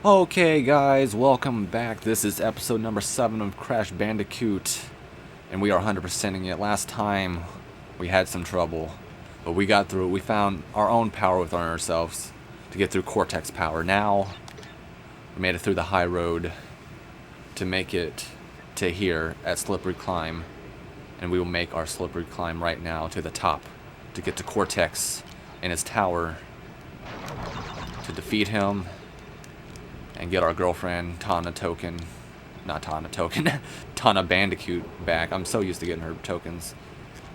Okay guys, welcome back. This is episode number 7 of Crash Bandicoot. And we are 100%ing it. Last time we had some trouble, but we got through it. We found our own power within ourselves to get through Cortex power. Now, we made it through the high road to make it to here at Slippery Climb. And we will make our slippery climb right now to the top to get to Cortex and his tower to defeat him and get our girlfriend Tawna Bandicoot back. I'm so used to getting her tokens.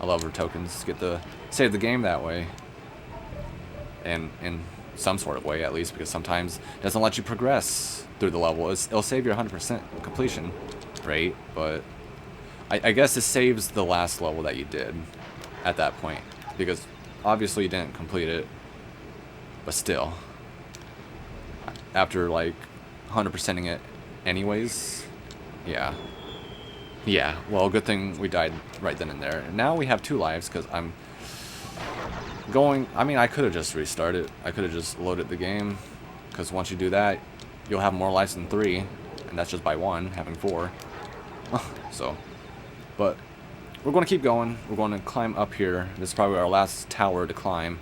I love her tokens. Get the save the game that way, and in some sort of way at least, because sometimes it doesn't let you progress through the level. It'll save your 100% completion rate, but I guess it saves the last level that you did at that point, because obviously you didn't complete it, but still, after like 100%ing it anyways. Yeah, well, good thing we died right then and there. And now we have 2 lives, because I'm going, I could have just restarted. I could have just loaded the game, because once you do that, you'll have more lives than 3, and that's just by 1 having 4. So, but we're going to keep going. We're going to climb up here. This is probably our last tower to climb,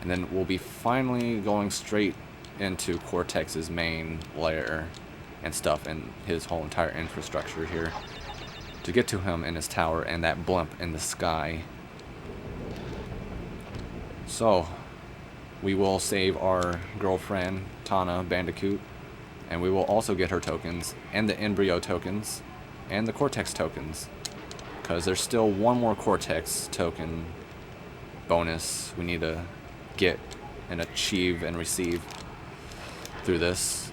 and then we'll be finally going straight into Cortex's main lair and stuff, and his whole entire infrastructure here to get to him in his tower and that blimp in the sky. So we will save our girlfriend Tawna Bandicoot, and we will also get her tokens and the embryo tokens and the Cortex tokens, because there's still one more Cortex token bonus we need to get and achieve and receive through this.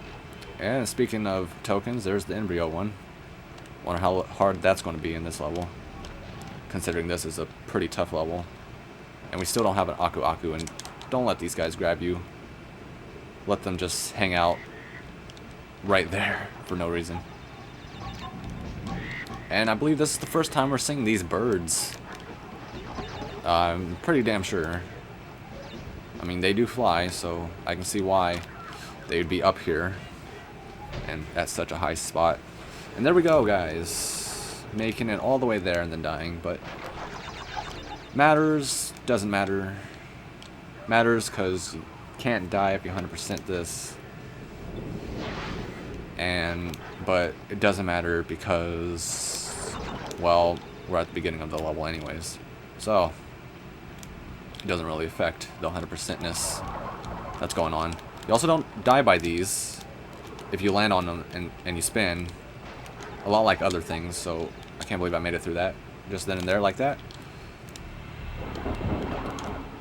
And speaking of tokens, there's the embryo one. Wonder how hard that's going to be in this level, considering this is a pretty tough level. And we still don't have an Aku Aku, and don't let these guys grab you. Let them just hang out right there for no reason. And I believe this is the first time we're seeing these birds. I'm pretty damn sure. I mean, they do fly, so I can see why they'd be up here and at such a high spot. And there we go, guys, making it all the way there and then dying. But doesn't matter. Matters because you can't die if you 100% this. But it doesn't matter because, well, we're at the beginning of the level anyways, so it doesn't really affect the 100%ness that's going on. You also don't die by these if you land on them and you spin, a lot like other things. So I can't believe I made it through that just then and there like that.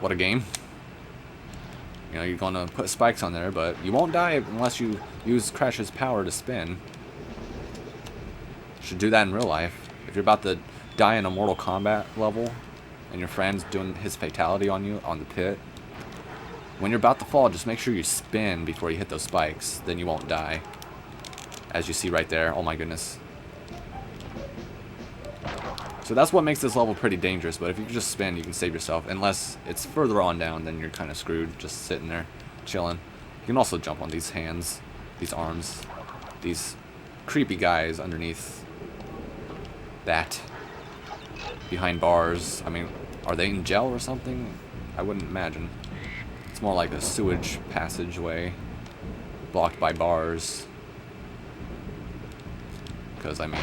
What a game. You know, you're gonna put spikes on there, but you won't die unless you use Crash's power to spin. You should do that in real life. If you're about to die in a Mortal Kombat level and your friend's doing his fatality on you on the pit, when you're about to fall, just make sure you spin before you hit those spikes. Then you won't die. As you see right there. Oh my goodness. So that's what makes this level pretty dangerous. But if you can just spin, you can save yourself. Unless it's further on down, then you're kind of screwed. Just sitting there, chilling. You can also jump on these hands, these arms, these creepy guys underneath that. Behind bars. I mean, are they in jail or something? I wouldn't imagine. It's more like a sewage passageway blocked by bars. Because, I mean,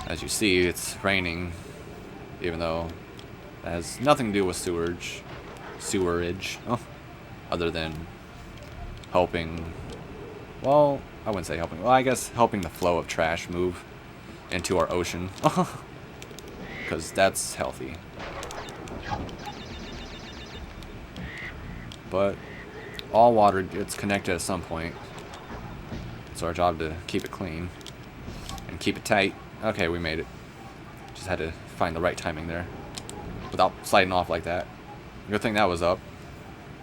as you see, it's raining, even though that has nothing to do with sewerage, other than helping, well, I wouldn't say helping, well, I guess helping the flow of trash move into our ocean, because that's healthy. But all water gets connected at some point. It's our job to keep it clean and keep it tight. Okay, we made it. Just had to find the right timing there without sliding off like that. Good thing that was up,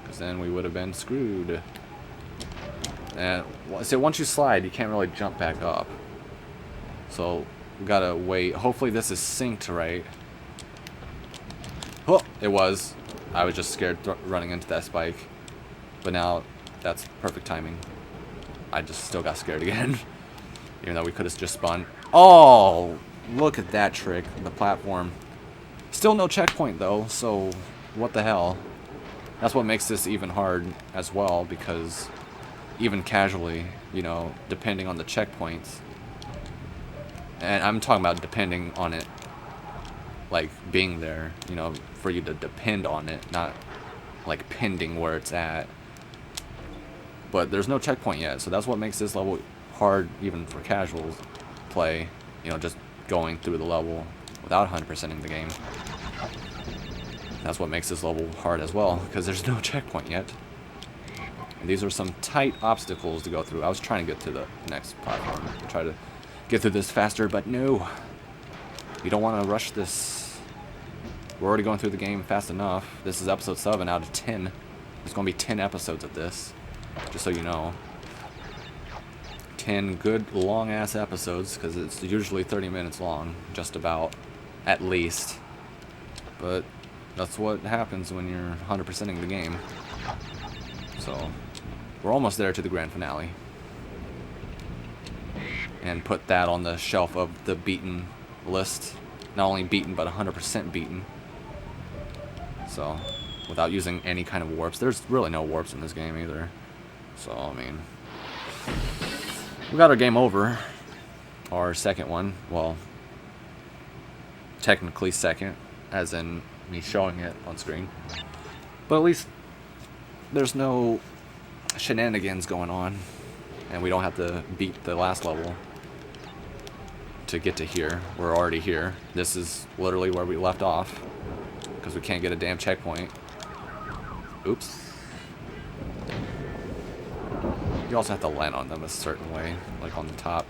because then we would have been screwed. And so once you slide, you can't really jump back up. So we gotta wait. Hopefully this is synced right. Oh, it was. I was just scared running into that spike. But now that's perfect timing. I just still got scared again. Even though we could have just spun. Oh, look at that trick. The platform. Still no checkpoint though, so what the hell? That's what makes this even hard as well, because even casually, you know, depending on the checkpoints, and I'm talking about depending on it, like being there, you know, for you to depend on it, not like pending where it's at. But there's no checkpoint yet, so that's what makes this level hard even for casual play, you know, just going through the level without 100%ing the game. That's what makes this level hard as well, because there's no checkpoint yet. And these are some tight obstacles to go through. I was trying to get to the next platform to try to get through this faster, but no. You don't want to rush this. We're already going through the game fast enough. This is episode 7 out of 10. There's going to be 10 episodes of this, just so you know. 10 good long-ass episodes, because it's usually 30 minutes long, just about, at least. But that's what happens when you're 100%ing the game. So, we're almost there to the grand finale. And put that on the shelf of the beaten list. Not only beaten, but 100% beaten. So, without using any kind of warps. There's really no warps in this game either. So, I mean, we got our game over. Our second one. Well, technically second, as in me showing it on screen. But at least there's no shenanigans going on. And we don't have to beat the last level to get to here. We're already here. This is literally where we left off, because we can't get a damn checkpoint. Oops. You also have to land on them a certain way, like on the top.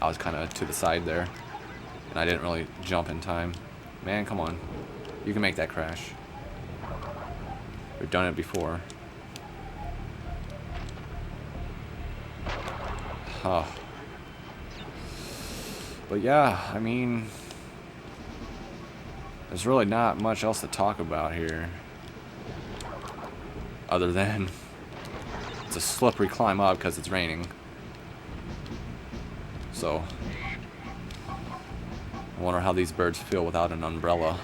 I was kind of to the side there, and I didn't really jump in time. Man, come on. You can make that crash. We've done it before. Oh. But yeah, I mean, there's really not much else to talk about here, other than it's a slippery climb up because it's raining. So, I wonder how these birds feel without an umbrella.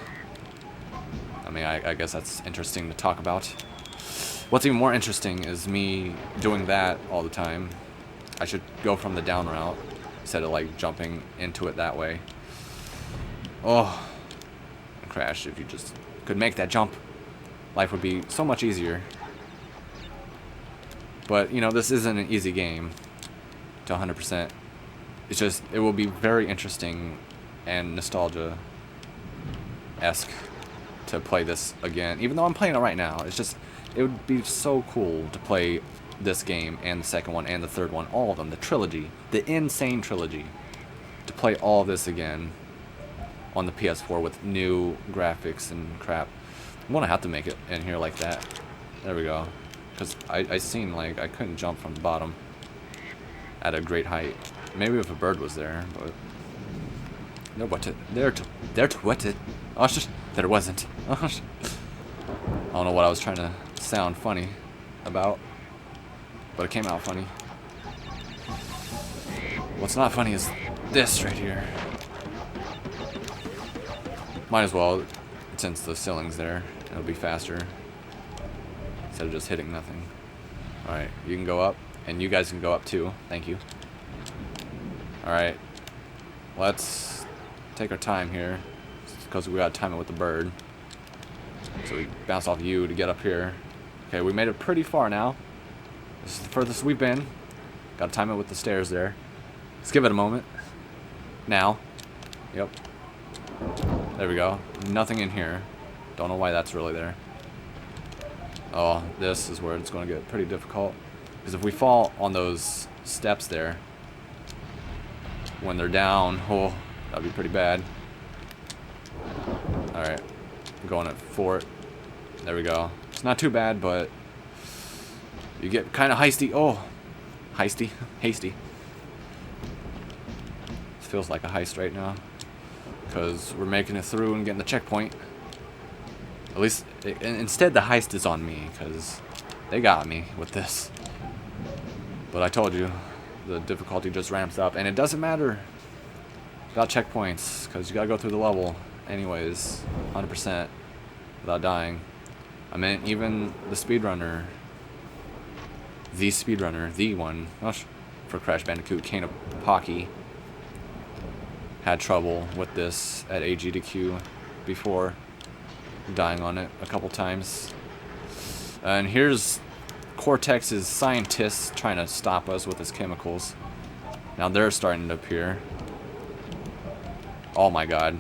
I mean, I guess that's interesting to talk about. What's even more interesting is me doing that all the time. I should go from the down route instead of like jumping into it that way. Oh, Crash, if you just could make that jump, life would be so much easier. But, you know, this isn't an easy game to 100%. It's just, it will be very interesting and nostalgia-esque to play this again. Even though I'm playing it right now, it's just, it would be so cool to play this game and the second one and the third one, all of them, the trilogy, the insane trilogy, to play all of this again on the PS4 with new graphics and crap. I'm gonna have to make it in here like that. There we go. Because I seen, like, I couldn't jump from the bottom at a great height. Maybe if a bird was there, but no, but there to what it. Oh, there wasn't. I don't know what I was trying to sound funny about, but it came out funny. What's not funny is this right here. Might as well, since the ceiling's there, it'll be faster instead of just hitting nothing. Alright, you can go up, and you guys can go up too. Thank you. Alright, let's take our time here, because we gotta time it with the bird. So we bounce off you to get up here. Okay, we made it pretty far now. This is the furthest we've been. Gotta time it with the stairs there. Let's give it a moment. Now. Yep. There we go. Nothing in here. Don't know why that's really there. Oh, this is where it's going to get pretty difficult. Because if we fall on those steps there, when they're down, oh, that'd be pretty bad. Alright. I'm going for it. There we go. It's not too bad, but you get kind of hasty. Oh, hasty. Hasty. This feels like a heist right now, because we're making it through and getting the checkpoint. At least, instead the heist is on me, because They got me with this. But I told you, the difficulty just ramps up. And it doesn't matter about checkpoints, because you gotta go through the level anyways, 100%, without dying. I mean, even the speedrunner, the one, for Crash Bandicoot, Cane of Pocky, had trouble with this at AGDQ before, dying on it a couple times. And here's Cortex's scientists trying to stop us with his chemicals. Now they're starting to appear. Oh my god.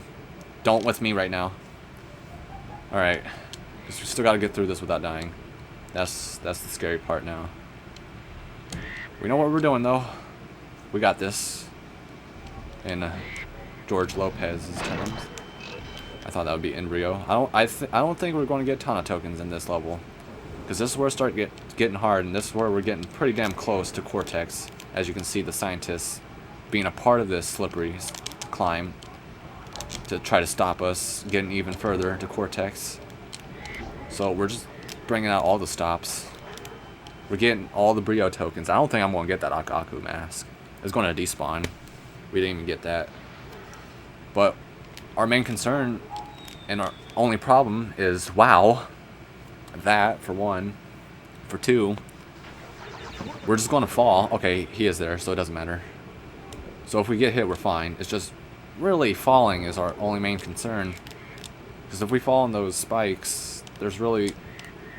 Don't with me right now. Alright. We still gotta get through this without dying. That's the scary part now. We know what we're doing though. We got this. In George Lopez's terms. I thought that would be embryo. I don't think we're going to get Tawna tokens in this level, because this is where it starts getting hard, and this is where we're getting pretty damn close to Cortex. As you can see, the scientists being a part of this slippery climb to try to stop us getting even further to Cortex. So we're just bringing out all the stops. We're getting all the Brio tokens. I don't think I'm going to get that Akaku mask. It's going to despawn. We didn't even get that. But our main concern and our only problem is WoW. That, for one. For two, we're just going to fall. Okay, he is there, so it doesn't matter. So if we get hit, we're fine. It's just really falling is our only main concern. Because if we fall on those spikes, there's really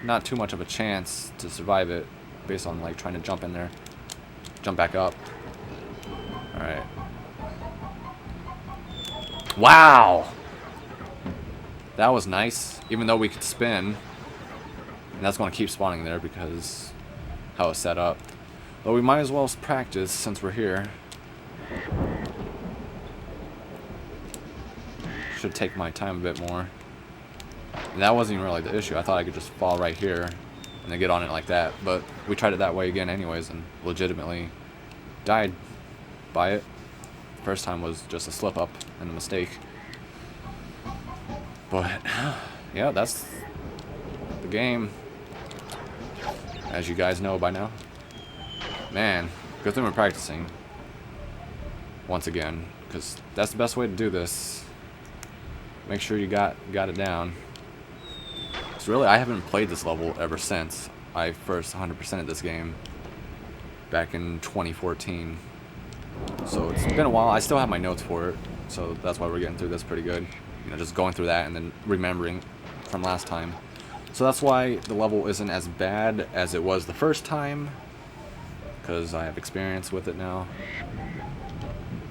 not too much of a chance to survive it based on like trying to jump in there. Jump back up. Alright. Wow! That was nice. Even though we could spin. And that's going to keep spawning there because how it's set up. But we might as well practice since we're here. Should take my time a bit more. And that wasn't even really the issue. I thought I could just fall right here and then get on it like that. But we tried it that way again anyways and legitimately died by it. First time was just a slip up and a mistake. But yeah, that's the game. As you guys know by now. Man, good thing we're practicing. Once again, because that's the best way to do this. Make sure you got it down. So really, I haven't played this level ever since I first 100%ed this game back in 2014. So it's been a while. I still have my notes for it, so that's why we're getting through this pretty good. You know, just going through that and then remembering from last time. So that's why the level isn't as bad as it was the first time, because I have experience with it now.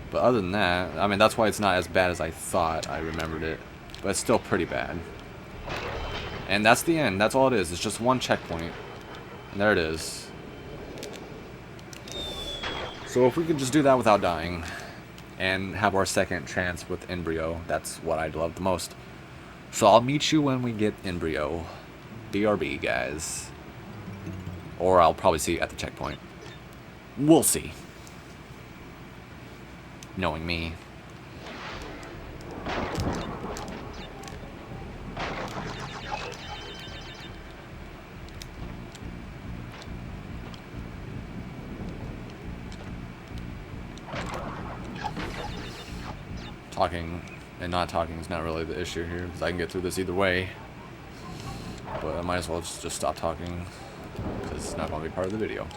But other than that, I mean, that's why it's not as bad as I thought I remembered it. But it's still pretty bad. And that's the end. That's all it is. It's just one checkpoint. And there it is. So if we could just do that without dying and have our second chance with embryo, that's what I'd love the most. So I'll meet you when we get embryo. BRB, guys. Or I'll probably see you at the checkpoint. We'll see. Knowing me. Talking and not talking is not really the issue here, because I can get through this either way. But I might as well just stop talking, because it's not going to be part of the video.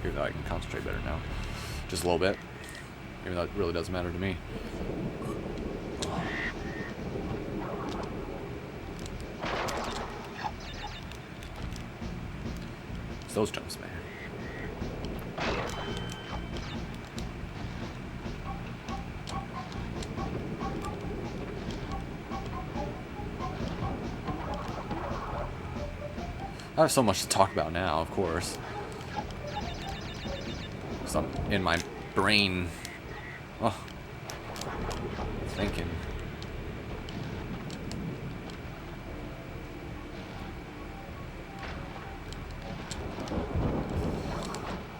Even though I can concentrate better now. Just a little bit. Even though it really doesn't matter to me. It's those jumps, man. I have so much to talk about now, of course. Some in my brain. Oh, thinking.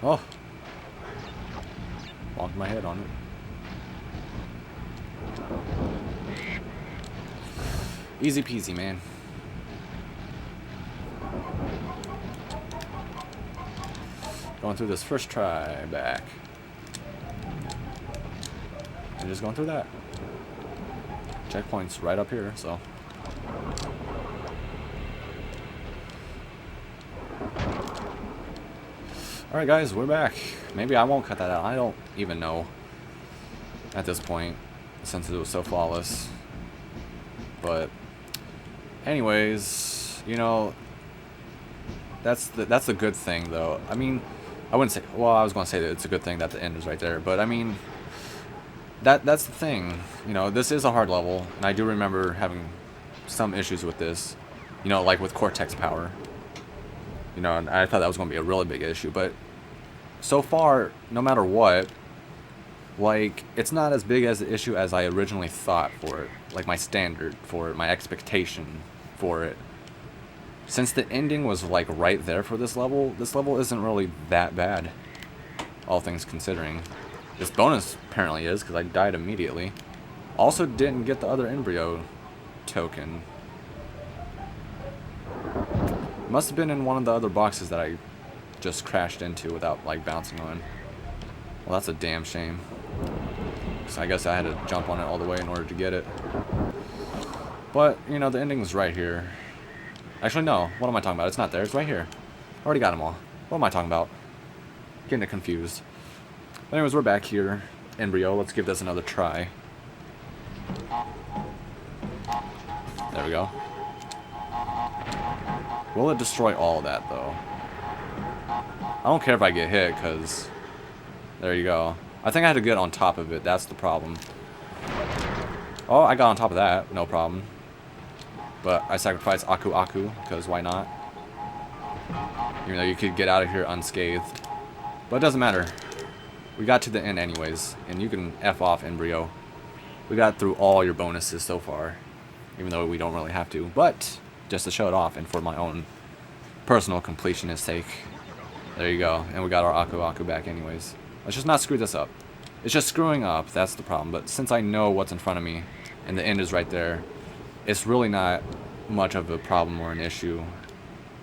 Oh, bonked my head on it. Easy peasy, man. Going through this first try back. And just going through that. Checkpoint's right up here, so. Alright guys, we're back. Maybe I won't cut that out. I don't even know at this point, since it was so flawless. But anyways, you know, that's the good thing though. I mean, I wouldn't say, well, I was going to say that it's a good thing that the end is right there, but I mean, that's the thing. You know, this is a hard level, and I do remember having some issues with this, you know, like with Cortex power. You know, and I thought that was going to be a really big issue, but so far, no matter what, like, it's not as big as an issue as I originally thought for it. Like, my standard for it, my expectation for it. Since the ending was, like, right there for this level isn't really that bad, all things considering. This bonus apparently is, because I died immediately. Also didn't get the other embryo token. Must have been in one of the other boxes that I just crashed into without, like, bouncing on. Well, that's a damn shame. So I guess I had to jump on it all the way in order to get it. But, you know, the ending was right here. Actually, no. What am I talking about? It's not there. It's right here. I already got them all. What am I talking about? Getting it confused. But anyways, we're back here. Embryo. Let's give this another try. There we go. Will it destroy all of that, though? I don't care if I get hit, because... There you go. I think I had to get on top of it. That's the problem. Oh, I got on top of that. No problem. But I sacrificed Aku Aku, because why not? Even though you could get out of here unscathed. But it doesn't matter. We got to the end anyways. And you can F off, Embryo. We got through all your bonuses so far. Even though we don't really have to. But, just to show it off and for my own personal completionist sake. There you go. And we got our Aku Aku back anyways. Let's just not screw this up. It's just screwing up, that's the problem. But since I know what's in front of me, and the end is right there, it's really not much of a problem or an issue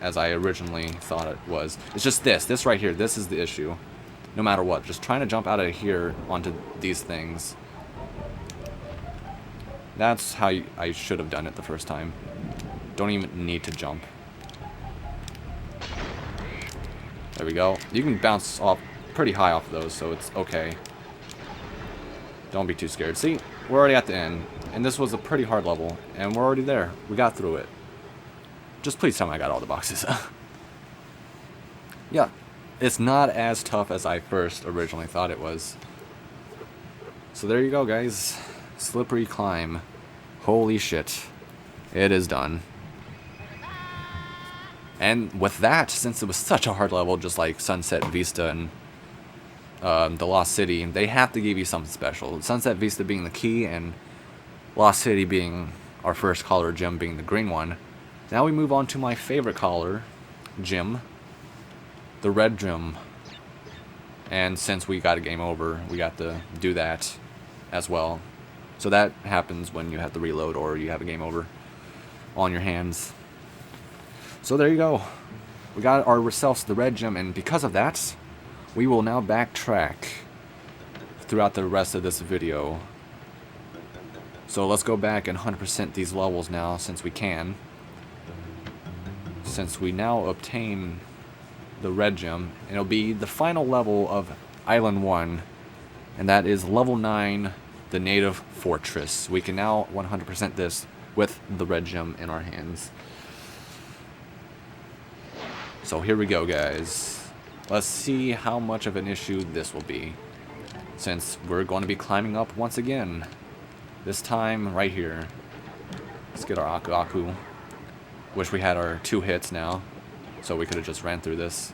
as I originally thought it was. It's just this right here, this is the issue. No matter what, just trying to jump out of here onto these things. That's how I should have done it the first time. Don't even need to jump. There we go. You can bounce off pretty high off of those, so it's okay. Don't be too scared. See, we're already at the end, and this was a pretty hard level, and we're already there. We got through it. Just please tell me I got all the boxes. Yeah, it's not as tough as I first originally thought it was. So there you go, guys. Slippery climb. Holy shit. It is done. And with that, since it was such a hard level, just like Sunset Vista and the Lost City, they have to give you something special. Sunset Vista being the key, and Lost City being our first color gem, being the green one. Now we move on to my favorite color gem, the red gem. And since we got a game over, we got to do that as well. So that happens when you have to reload or you have a game over on your hands. So there you go. We got ourselves the red gem, and because of that, we will now backtrack throughout the rest of this video. So let's go back and 100% these levels now, since we can. Since we now obtain the red gem, and it'll be the final level of Island 1, and that is level 9, the native fortress. We can now 100% this with the red gem in our hands. So here we go, guys. Let's see how much of an issue this will be, since we're going to be climbing up once again. This time right here. Let's get our Aku Aku. Wish we had our 2 hits now, so we could have just ran through this.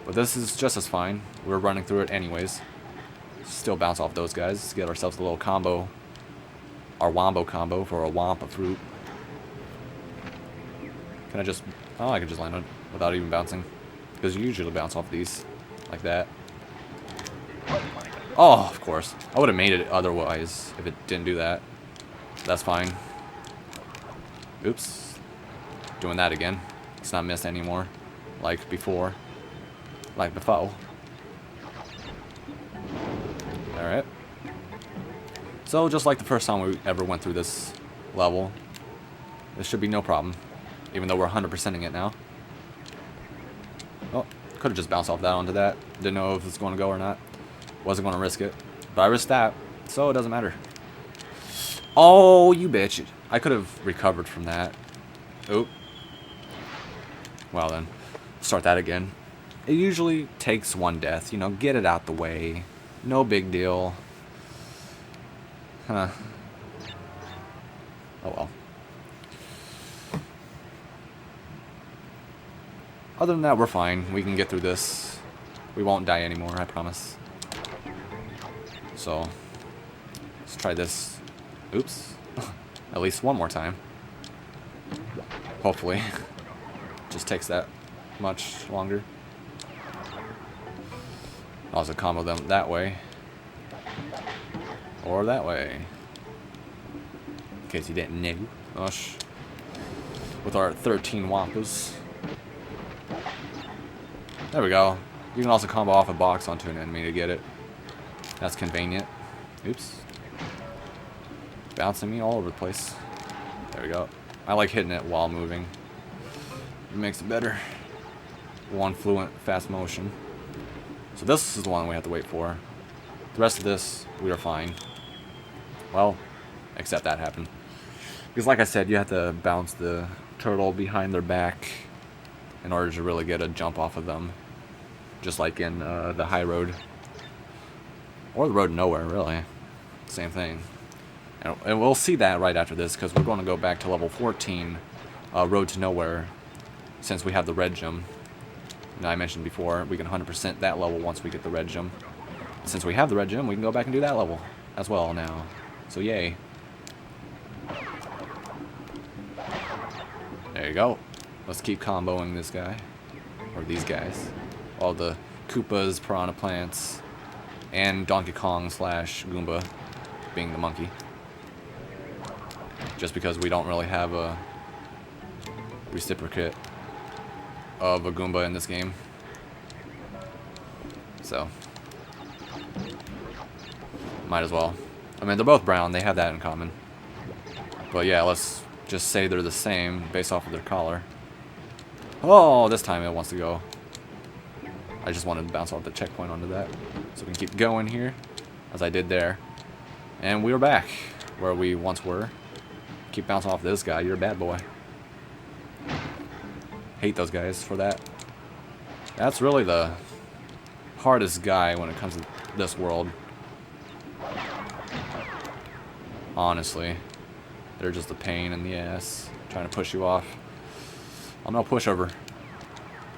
But this is just as fine. We're running through it anyways. Still bounce off those guys. Let's get ourselves a little combo. Our Wombo combo for a Wampa fruit. Can I just... Oh, I can just land on it without even bouncing. Because you usually bounce off these like that. Oh, of course. I would have made it otherwise if it didn't do that. That's fine. Oops. Doing that again. It's not missed anymore. Like before. Like before. Alright. So, just like the first time we ever went through this level, this should be no problem. Even though we're 100%ing it now. Oh, could have just bounced off that onto that. Didn't know if it's going to go or not. Wasn't going to risk it. But I risked that, so it doesn't matter. Oh, you bitch. I could have recovered from that. Oop. Well then, start that again. It usually takes one death. You know, get it out the way. No big deal. Huh. Oh well. Other than that, we're fine. We can get through this. We won't die anymore, I promise. So, let's try this. Oops. At least one more time. Hopefully. Just takes that much longer. I'll also combo them that way. Or that way. In case you didn't know. Gosh. With our 13 Wampas. There we go. You can also combo off a box onto an enemy to get it. That's convenient. Oops. Bouncing me all over the place. There we go. I like hitting it while moving. It makes it better. One fluent, fast motion. So this is the one we have to wait for. The rest of this, we are fine. Well, except that happened. Because like I said, you have to bounce the turtle behind their back in order to really get a jump off of them. Just like in the high road. Or the road to nowhere, really. Same thing. And we'll see that right after this, because we're going to go back to level 14, road to nowhere, since we have the red gem. And I mentioned before, we can 100% that level once we get the red gem. Since we have the red gem, we can go back and do that level as well now. So yay. There you go. Let's keep comboing this guy. Or these guys. All the Koopas, Piranha Plants, and Donkey Kong / Goomba being the monkey. Just because we don't really have a reciprocate of a Goomba in this game. So, might as well. I mean, they're both brown, they have that in common. But yeah, let's just say they're the same based off of their collar. Oh, this time it wants to go. I just wanted to bounce off the checkpoint onto that. So we can keep going here, as I did there. And we are back where we once were. Keep bouncing off this guy, you're a bad boy. Hate those guys for that. That's really the hardest guy when it comes to this world. Honestly. They're just a pain in the ass. Trying to push you off. I'm no pushover.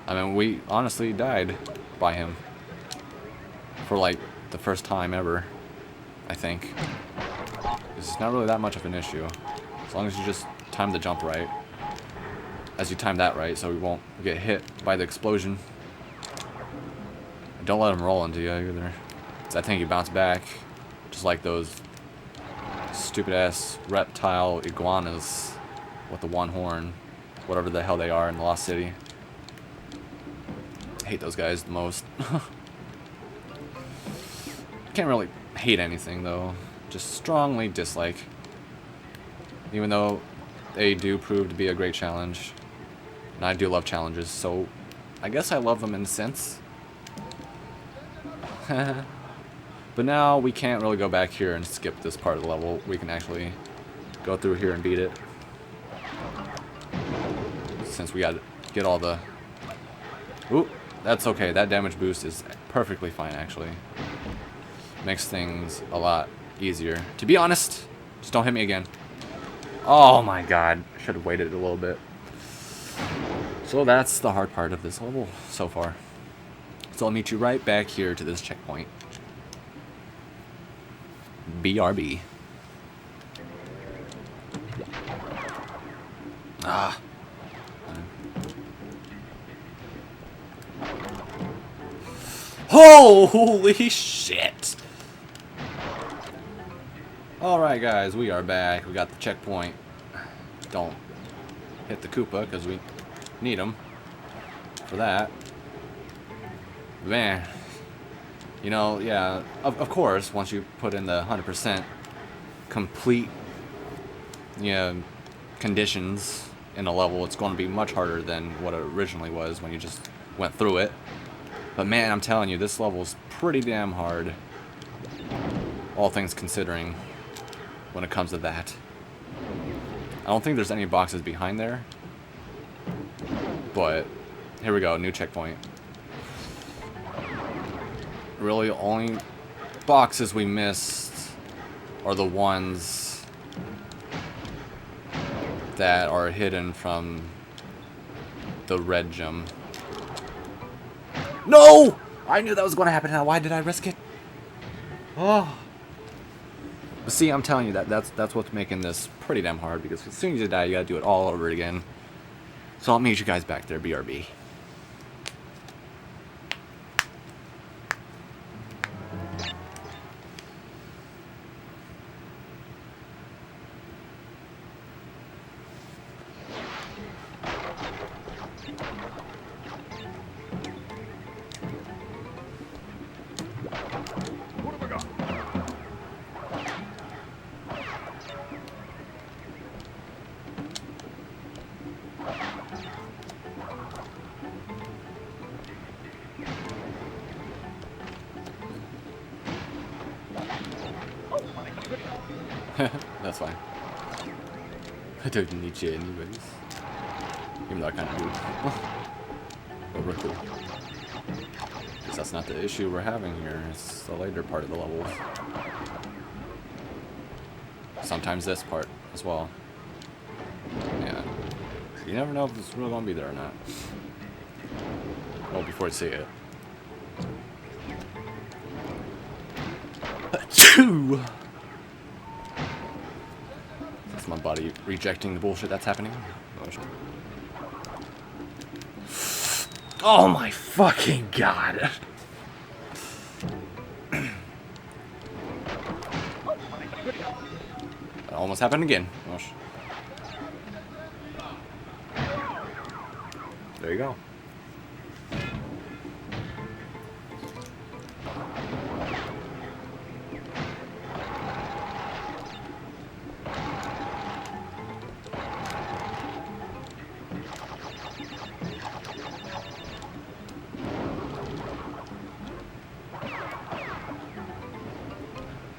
I mean, we honestly died by him. For like the first time ever, I think. It's not really that much of an issue. As long as you just time the jump right. As you time that right, so we won't get hit by the explosion. And don't let him roll into you either. I think you bounce back, just like those stupid ass reptile iguanas with the one horn, whatever the hell they are in the Lost City. I hate those guys the most. Can't really hate anything though, just strongly dislike. Even though they do prove to be a great challenge, and I do love challenges, so I guess I love them in a sense. But now we can't really go back here and skip this part of the level. We can actually go through here and beat it. Since we gotta get all the... Ooh, that's okay. That damage boost is perfectly fine, actually. Makes things a lot easier. To be honest, just don't hit me again. Oh my god. Should have waited a little bit. So that's the hard part of this level so far. So I'll meet you right back here to this checkpoint. BRB. Ah. Holy shit! Alright guys, we are back. We got the checkpoint. Don't hit the Koopa because we need them for that. Man, you know, yeah, of course, once you put in the 100% complete, conditions in a level, it's going to be much harder than what it originally was when you just went through it. But man, I'm telling you, this level is pretty damn hard, all things considering, when it comes to that. I don't think there's any boxes behind there, but here we go, new checkpoint. Really, only boxes we missed are the ones that are hidden from the red gem. No! I knew that was going to happen. Now, why did I risk it? Oh. But see, I'm telling you that's what's making this pretty damn hard, because as soon as you die, you gotta do it all over again. So I'll meet you guys back there, BRB. That's fine. I don't need you anyways. Even though I kind of do. But we're cool. Because that's not the issue we're having here. It's the later part of the levels. Sometimes this part as well. Yeah. You never know if it's really going to be there or not. Well, before you see it. Achoo! That's my body rejecting the bullshit that's happening. Oh my fucking god! That almost happened again. Oh, there you go.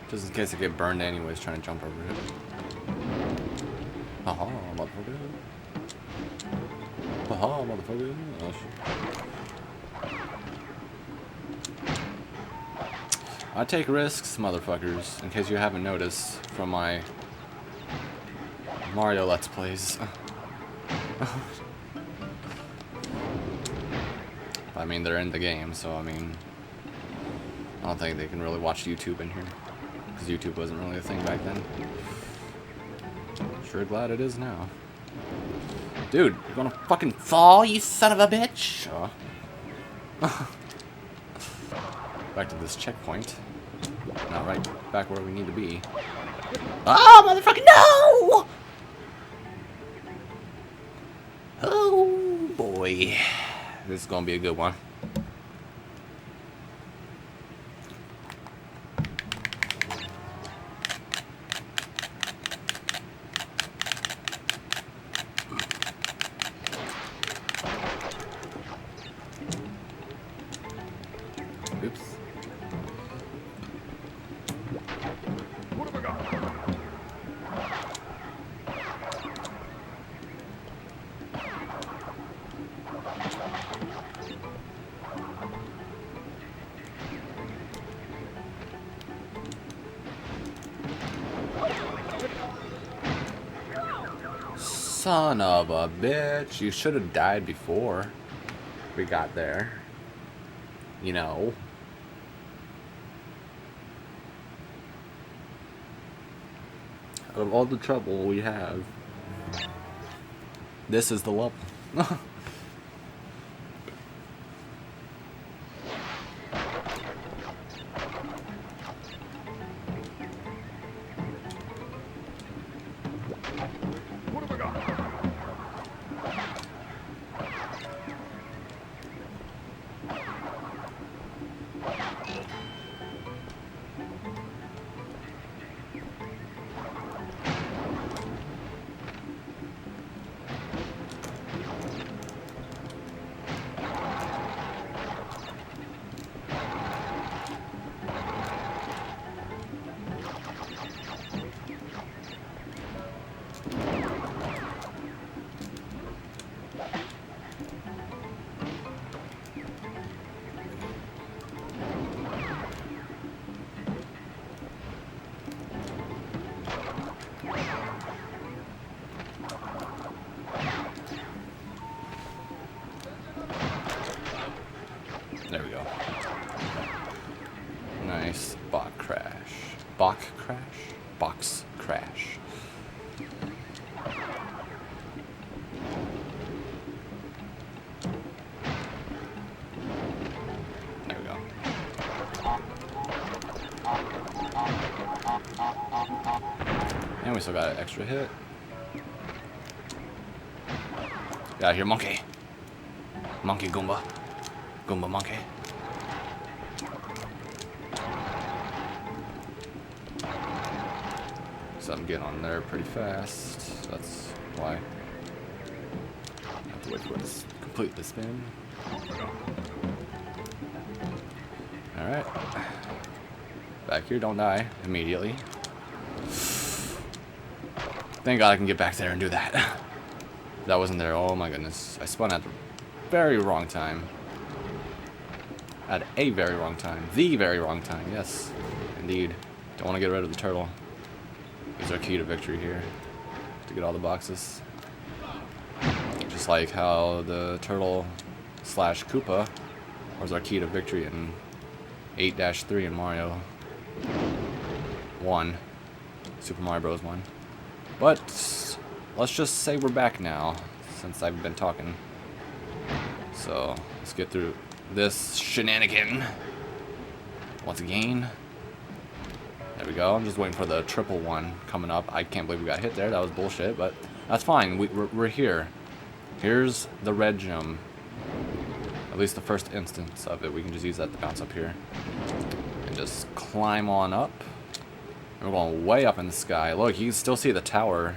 Just in case I get burned anyways, trying to jump over it. Haha, motherfucker. Haha, motherfucker. Oh, shit. I take risks, motherfuckers, in case you haven't noticed from my Mario Let's Plays. I mean, they're in the game, so I mean, I don't think they can really watch YouTube in here. Because YouTube wasn't really a thing back then. Sure glad it is now. Dude, you're gonna fucking fall, you son of a bitch! Oh. Back to this checkpoint. Not right back where we need to be. Oh, motherfucking no! Oh, boy. This is gonna be a good one. Oops. What have I got? Son of a bitch. You should have died before we got there. You know. Out of all the trouble we have, this is the level. go. Nice. Box crash. Box crash? Box crash. There we go. And we still got an extra hit. Get out of here, monkey. Monkey Goomba. Goomba monkey. So I'm getting on there pretty fast. That's why. I have to wait for it to complete the spin. Alright. Back here, don't die immediately. Thank God I can get back there and do that. That wasn't there. Oh my goodness. I spun at the very wrong time. At a very wrong time. The very wrong time. Yes. Indeed. Don't want to get rid of the turtle. Is our key to victory here. To get all the boxes. Just like how the turtle / Koopa was our key to victory in 8-3 in Mario 1. Super Mario Bros. 1. But let's just say we're back now, since I've been talking. So let's get through this shenanigan once again. There we go. I'm just waiting for the triple one coming up. I can't believe we got hit there. That was bullshit, but that's fine. We're here. Here's the red gem. At least the first instance of it. We can just use that to bounce up here. And just climb on up. And we're going way up in the sky. Look, you can still see the tower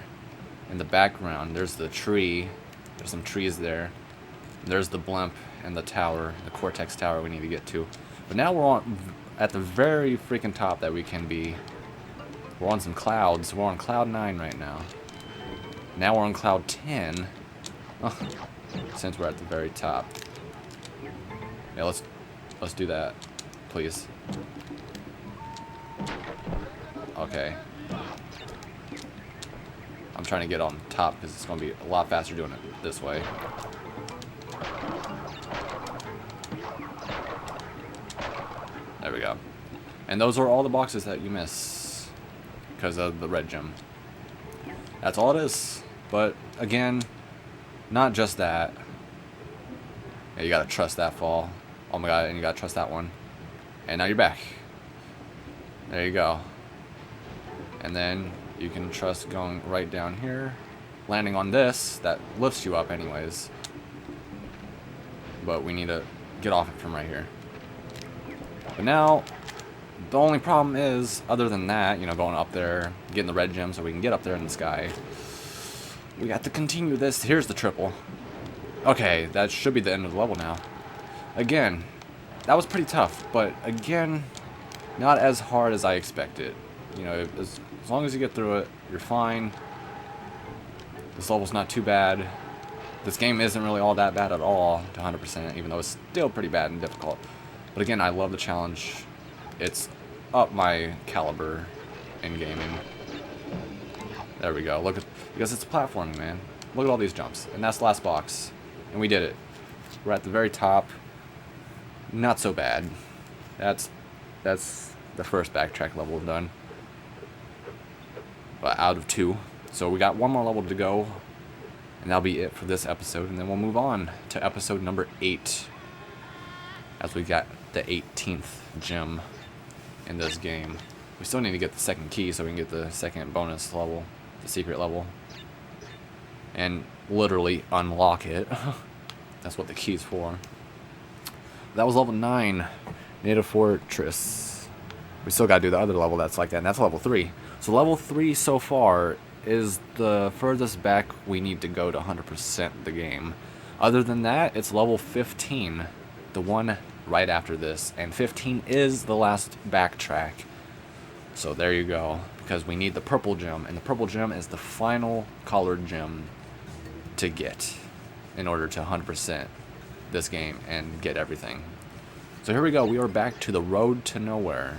in the background. There's the tree. There's some trees there. There's the blimp and the tower, the Cortex tower we need to get to. But now we're on at the very freaking top that we can be. We're on some clouds. We're on cloud 9 right now. Now we're on cloud 10. Oh, since we're at the very top. Yeah, let's do that, please. Okay. I'm trying to get on top because it's going to be a lot faster doing it this way. There we go. And those are all the boxes that you miss because of the red gem. That's all it is. But again, not just that. Yeah, you gotta trust that fall. Oh my god, and you gotta trust that one. And now you're back. There you go. And then you can trust going right down here, landing on this that lifts you up anyways. But we need to get off it from right here. But now, the only problem is, other than that, you know, going up there, getting the red gem so we can get up there in the sky, we got to continue this. Here's the triple. Okay, that should be the end of the level now. Again, that was pretty tough, but again, not as hard as I expected. You know, as long as you get through it, you're fine. This level's not too bad. This game isn't really all that bad at all, to 100%, even though it's still pretty bad and difficult. But again, I love the challenge. It's up my caliber in gaming. There we go. Look at, because it's platforming, man. Look at all these jumps, and that's the last box, and we did it. We're at the very top. Not so bad. That's the first backtrack level done. But out of 2, so we got one more level to go, and that'll be it for this episode, and then we'll move on to episode number 8, as we got the 18th gem in this game. We still need to get the second key so we can get the second bonus level, the secret level, and literally unlock it. That's what the key's for. That was level 9, Native Fortress. We still gotta do the other level that's like that, and that's level 3. So level 3 so far is the furthest back we need to go to 100% the game. Other than that, it's level 15, the one right after this, and 15 is the last backtrack. So there you go, because we need the purple gem, and the purple gem is the final colored gem to get in order to 100% this game and get everything. So here we go. We are back to the road to nowhere.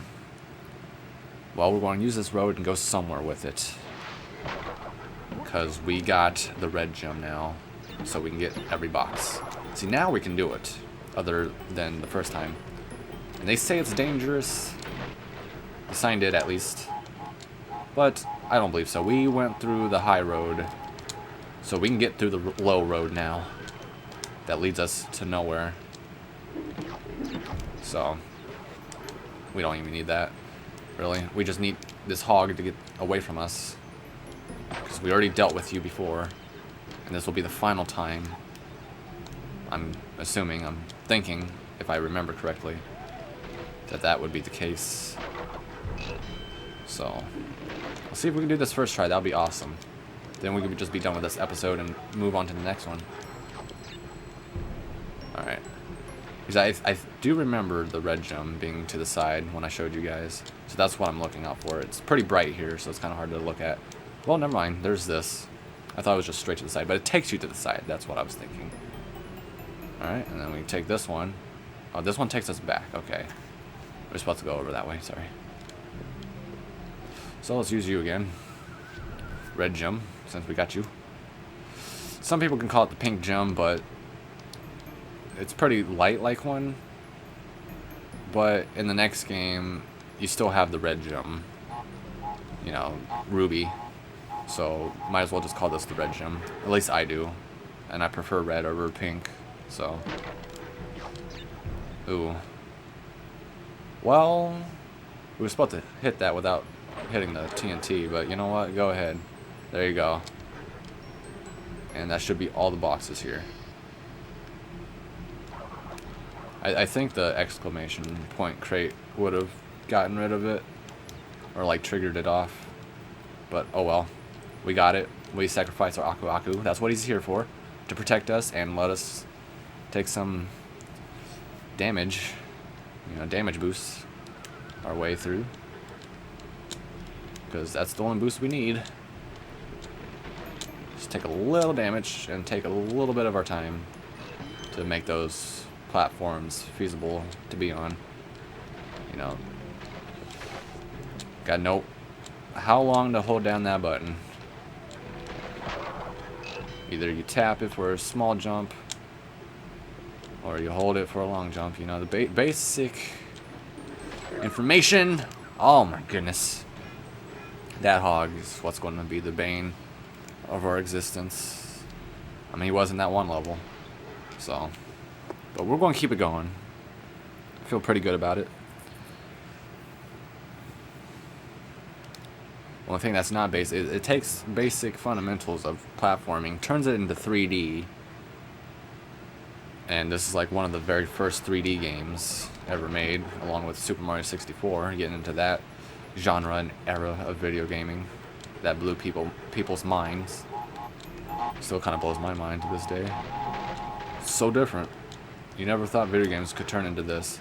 Well, we're going to use this road and go somewhere with it, because we got the red gem now, so we can get every box. See, now we can do it, other than the first time. And they say it's dangerous. The sign did, at least. But I don't believe so. We went through the high road, so we can get through the low road now. That leads us to nowhere. So we don't even need that, really. We just need this hog to get away from us, because we already dealt with you before, and this will be the final time. I'm assuming, I'm thinking, if I remember correctly, that would be the case. So let's see if we can do this first try. That would be awesome. Then we could just be done with this episode and move on to the next one. Alright. Because I do remember the red gem being to the side when I showed you guys. So that's what I'm looking out for. It's pretty bright here, so it's kind of hard to look at. Well, never mind. There's this. I thought it was just straight to the side, but it takes you to the side. That's what I was thinking. Alright, and then we take this one. Oh, this one takes us back. Okay. We're supposed to go over that way. Sorry. So let's use you again. Red gem, since we got you. Some people can call it the pink gem, but it's pretty light like one. But in the next game, you still have the red gem. You know, ruby. So might as well just call this the red gem. At least I do. And I prefer red over pink. So. Ooh. Well, we were supposed to hit that without hitting the TNT, but you know what? Go ahead. There you go. And that should be all the boxes here. I think the exclamation point crate would have gotten rid of it, or like triggered it off. But oh well. We got it. We sacrificed our Aku Aku. That's what he's here for. To protect us and let us take some damage. You know, damage boosts our way through. Because that's the only boost we need. Just take a little damage and take a little bit of our time to make those platforms feasible to be on. You know. Gotta know how long to hold down that button. Either you tap it for a small jump, or you hold it for a long jump. You know, the basic information. Oh my goodness. That hog is what's going to be the bane of our existence. I mean, he was in that one level. So, but we're going to keep it going. I feel pretty good about it. One thing that's not basic, it takes basic fundamentals of platforming, turns it into 3D. And this is like one of the very first 3D games ever made, along with Super Mario 64, getting into that genre and era of video gaming that blew people's minds. Still kind of blows my mind to this day. So different. You never thought video games could turn into this.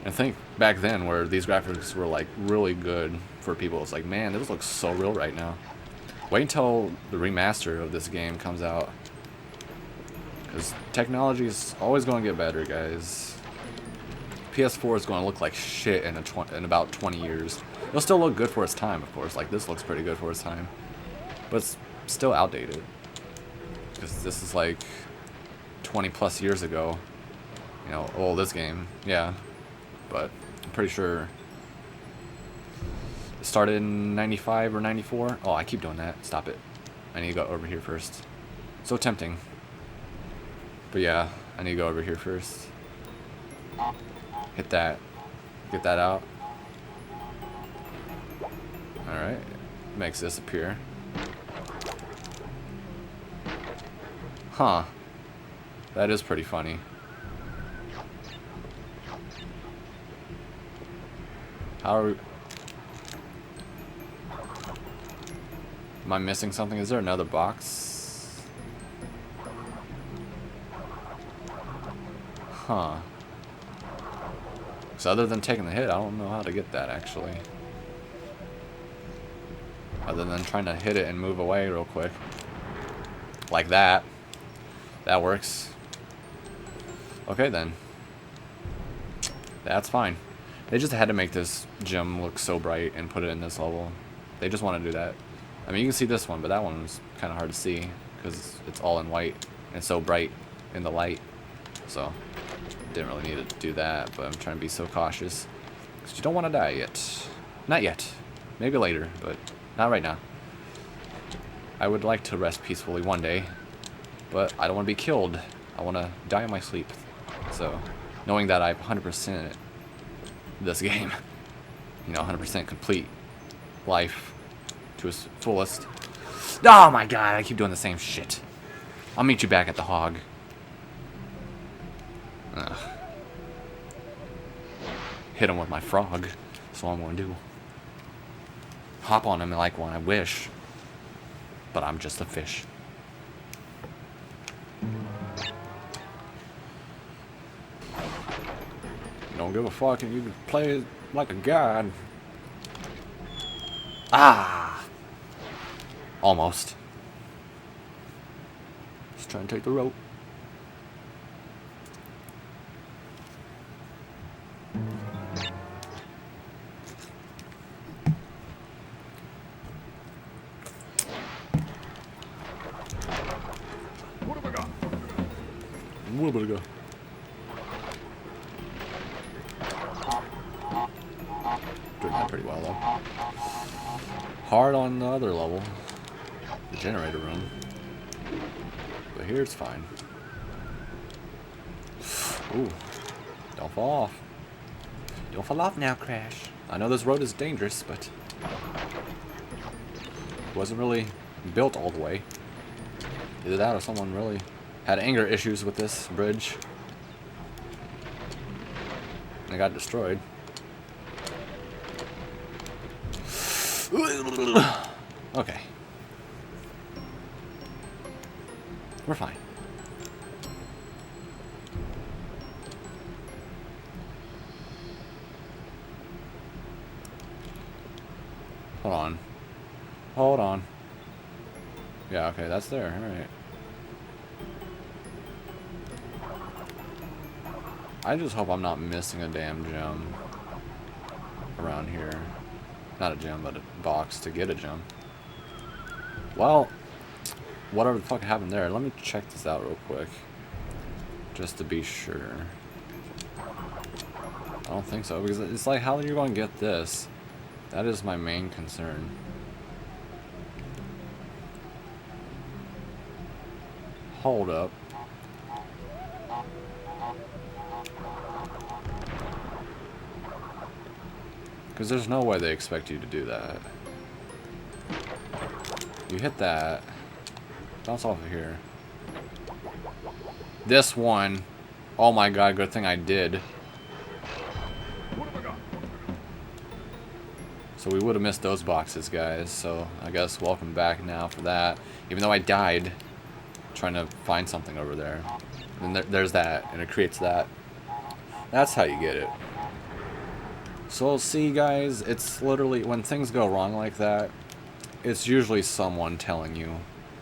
And think back then where these graphics were like really good for people. It's like, man, this looks so real right now. Wait until the remaster of this game comes out. Because technology is always going to get better, guys. PS4 is going to look like shit in about 20 years. It'll still look good for its time, of course. Like, this looks pretty good for its time. But it's still outdated. Because this is like 20 plus years ago. You know, oh, this game. Yeah. But I'm pretty sure it started in 95 or 94. Oh, I keep doing that. Stop it. I need to go over here first. So tempting. But yeah, I need to go over here first. Hit that. Get that out. Alright. Makes this appear. Huh. That is pretty funny. How are we... Am I missing something? Is there another box? Huh. So other than taking the hit, I don't know how to get that, actually. Other than trying to hit it and move away real quick. Like that. That works. Okay, then. That's fine. They just had to make this gem look so bright and put it in this level. They just want to do that. I mean, you can see this one, but that one was kind of hard to see because it's all in white and it's so bright in the light. So, didn't really need to do that, but I'm trying to be so cautious. Because you don't want to die yet. Not yet. Maybe later, but not right now. I would like to rest peacefully one day, but I don't want to be killed. I want to die in my sleep. So, knowing that I've 100% this game, you know, 100% complete life to its fullest. Oh my god, I keep doing the same shit. I'll meet you back at the hog. Ugh. Hit him with my frog. That's all I'm going to do. Hop on him like when I wish. But I'm just a fish. Don't give a fuck and you can play like a god. Ah! Almost. Just trying to take the rope. What have I got? A little bit ago. Doing that pretty well though. Hard on the other level, the generator room, but here it's fine. Ooh, don't fall off. Don't fall off now, Crash. I know this road is dangerous, but it wasn't really built all the way. Either that or someone really had anger issues with this bridge. And it got destroyed. Okay. We're fine. Hold on. Hold on. Yeah, okay, that's there. Alright. I just hope I'm not missing a damn gem around here. Not a gem, but a box to get a gem. Well, whatever the fuck happened there. Let me check this out real quick. Just to be sure. I don't think so, because it's like, how are you going to get this? That is my main concern. Hold up. Because there's no way they expect you to do that. You hit that. Bounce off of here. This one. Oh my god, good thing I did. So we would have missed those boxes, guys. So I guess welcome back now for that. Even though I died trying to find something over there. And there's that, and it creates that. That's how you get it. So see, guys, it's literally when things go wrong like that, it's usually someone telling you.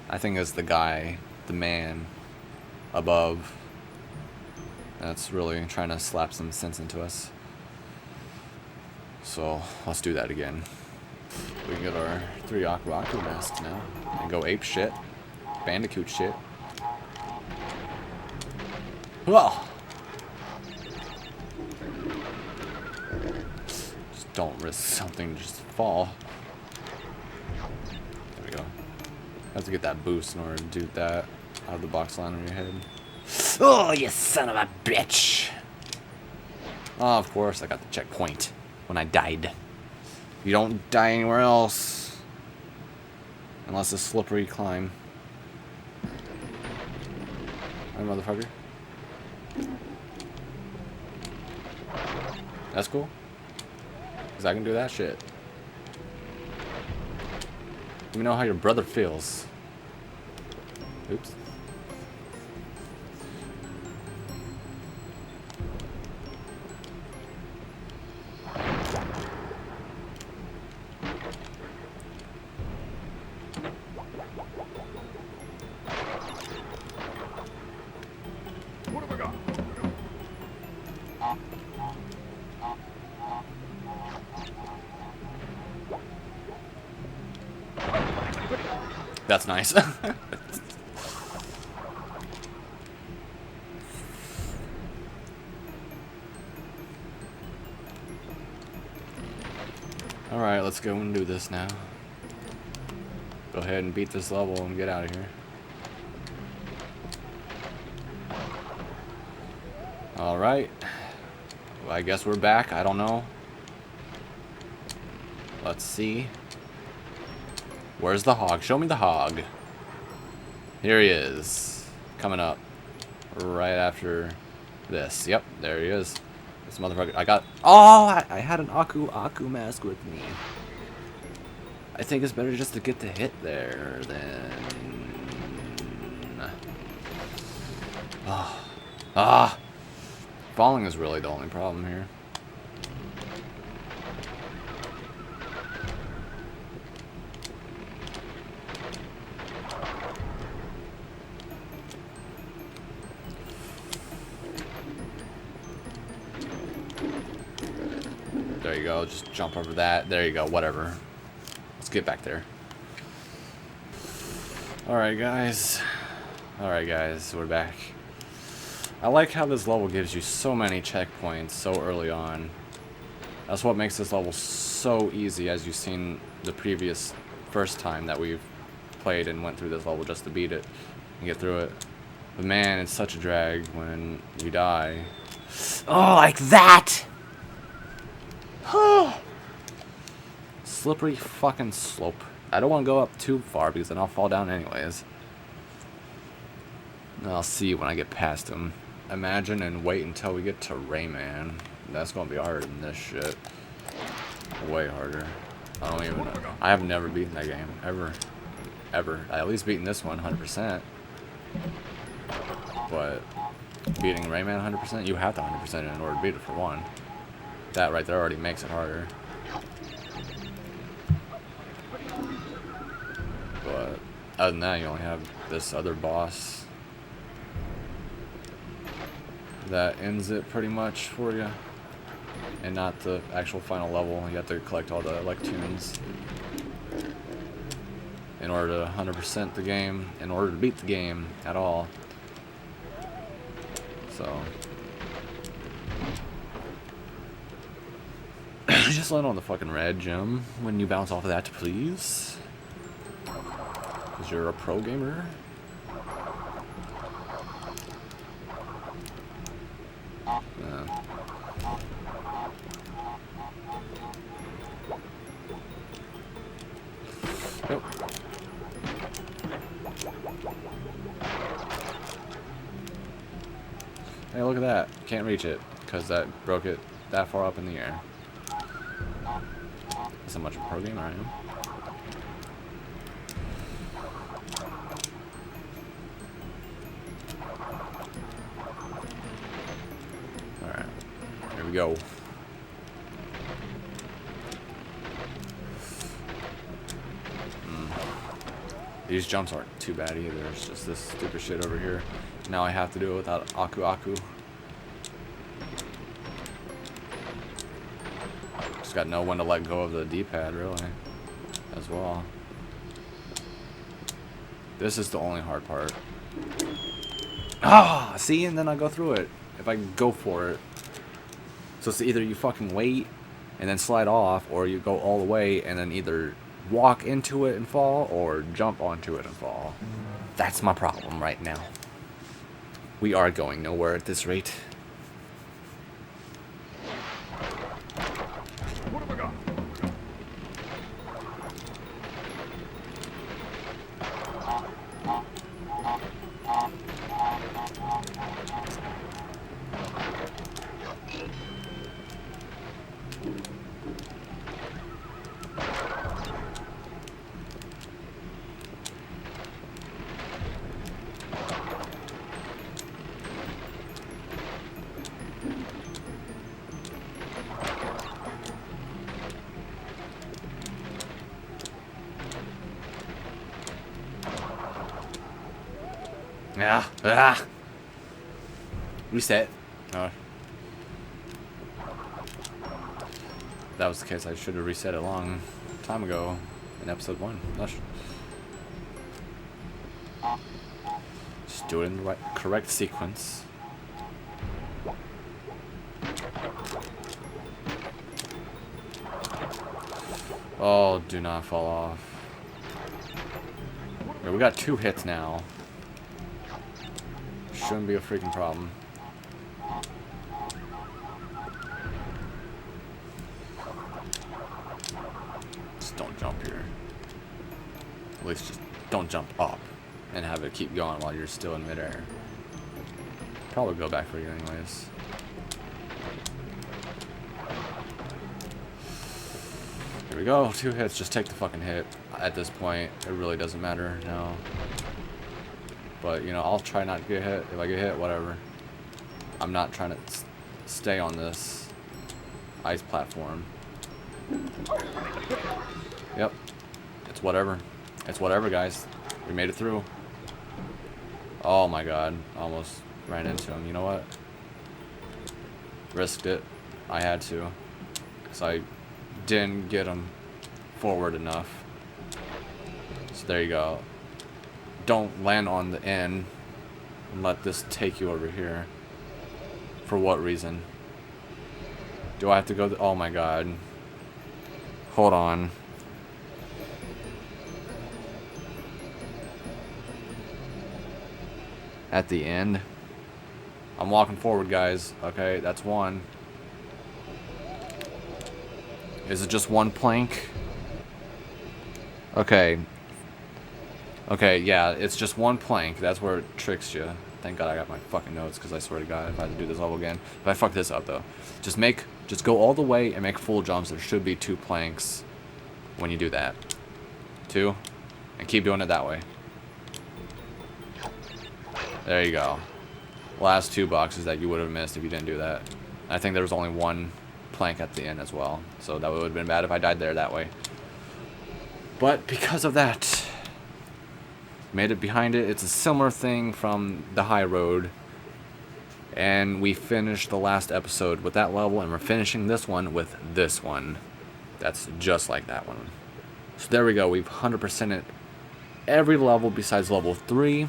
I think it's the guy, the man above, that's really trying to slap some sense into us. So let's do that again. We can get our 3 Aqua masks now and go ape shit, Bandicoot shit. Well, just don't risk something just to fall. There we go. Have to get that boost in order to do that out of the box line on your head. Oh, you son of a bitch! Oh, of course, I got the checkpoint when I died. You don't die anywhere else. Unless it's slippery climb. Hey, motherfucker. That's cool. Because I can do that shit. Let me know how your brother feels. Oops. What have I got? That's nice. Alright, let's go and do this now. Go ahead and beat this level and get out of here. Alright. Well, I guess we're back. I don't know. Let's see. Where's the hog? Show me the hog. Here he is. Coming up. Right after this. Yep, there he is. This motherfucker. I got... Oh! I had an Aku mask with me. I think it's better just to get the hit there than... Falling is really the only problem here. There you go, just jump over that. There you go, whatever. Let's get back there. Alright guys, we're back. I like how this level gives you so many checkpoints so early on. That's what makes this level so easy, as you've seen the previous first time that we've played and went through this level just to beat it and get through it. But man, it's such a drag when you die. Oh, like that! Slippery fucking slope. I don't want to go up too far because then I'll fall down anyways. I'll see when I get past him. Imagine and wait until we get to Rayman. That's gonna be harder than this shit. Way harder. I don't even know. I have never beaten that game. Ever. I at least beaten this one 100%. But beating Rayman 100%, you have to 100% it in order to beat it for one. That right there already makes it harder. But other than that, you only have this other boss that ends it pretty much for you, and not the actual final level. You have to collect all the Electoons in order to 100% the game, in order to beat the game at all. So just land on the fucking red gem when you bounce off of that, please. Because you're a pro gamer. Yep. Hey, look at that. Can't reach it because that broke it that far up in the air. That's how much of a pro gamer I am. Alright. Here we go. These jumps aren't too bad either. It's just this stupid shit over here. Now I have to do it without Aku. Just got to know when to let go of the D-pad, really, as well. This is the only hard part. Ah, see, and then I go through it if I go for it. So it's either you fucking wait and then slide off, or you go all the way and then either walk into it and fall, or jump onto it and fall. That's my problem right now. We are going nowhere at this rate. What have I got? Yeah. Ah. Reset. Oh. If that was the case, I should have reset it a long time ago in episode 1. Just do it in the right, correct sequence. Oh, do not fall off. Yeah, we got 2 hits now. Shouldn't be a freaking problem. Just don't jump here. At least just don't jump up and have it keep going while you're still in midair. Probably go back for you anyways. Here we go. 2 hits. Just take the fucking hit. At this point, it really doesn't matter now. But, you know, I'll try not to get hit. If I get hit, whatever. I'm not trying to stay on this ice platform. Yep. It's whatever. It's whatever, guys. We made it through. Oh my god. Almost ran into him. You know what? Risked it. I had to. Because I didn't get him forward enough. So there you go. Don't land on the end and let this take you over here. For what reason? Do I have to go? Oh my god. Hold on. At the end. I'm walking forward, guys. Okay, that's one. Is it just one plank? Okay. Okay, yeah, it's just one plank. That's where it tricks you. Thank God I got my fucking notes, because I swear to God, if I had to do this level again. If I fuck this up, though. Just go all the way and make full jumps. There should be 2 planks when you do that. 2. And keep doing it that way. There you go. Last 2 boxes that you would have missed if you didn't do that. I think there was only 1 plank at the end as well. So that would have been bad if I died there that way. But because of that, made it behind it. It's a similar thing from the high road. And we finished the last episode with that level, and we're finishing this one with this one. That's just like that one. So there we go. We've 100%ed every level besides level 3,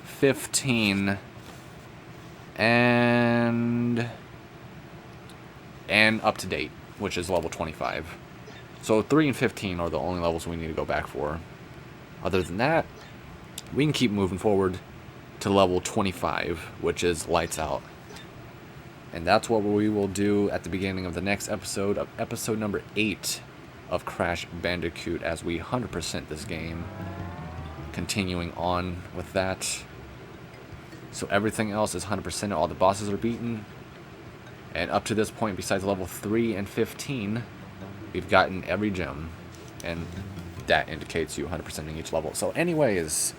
15, and up to date, which is level 25. So 3 and 15 are the only levels we need to go back for. Other than that, we can keep moving forward to level 25, which is lights out. And that's what we will do at the beginning of the next episode, of episode number 8 of Crash Bandicoot, as we 100% this game. Continuing on with that. So everything else is 100%. All the bosses are beaten. And up to this point, besides level 3 and 15, we've gotten every gem. And that indicates you 100% in each level. So anyways,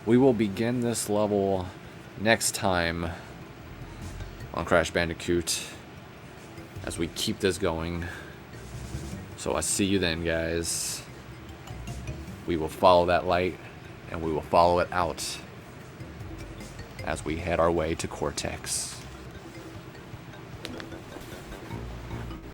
we will begin this level next time on Crash Bandicoot as we keep this going. So I see you then, guys. We will follow that light, and we will follow it out as we head our way to Cortex.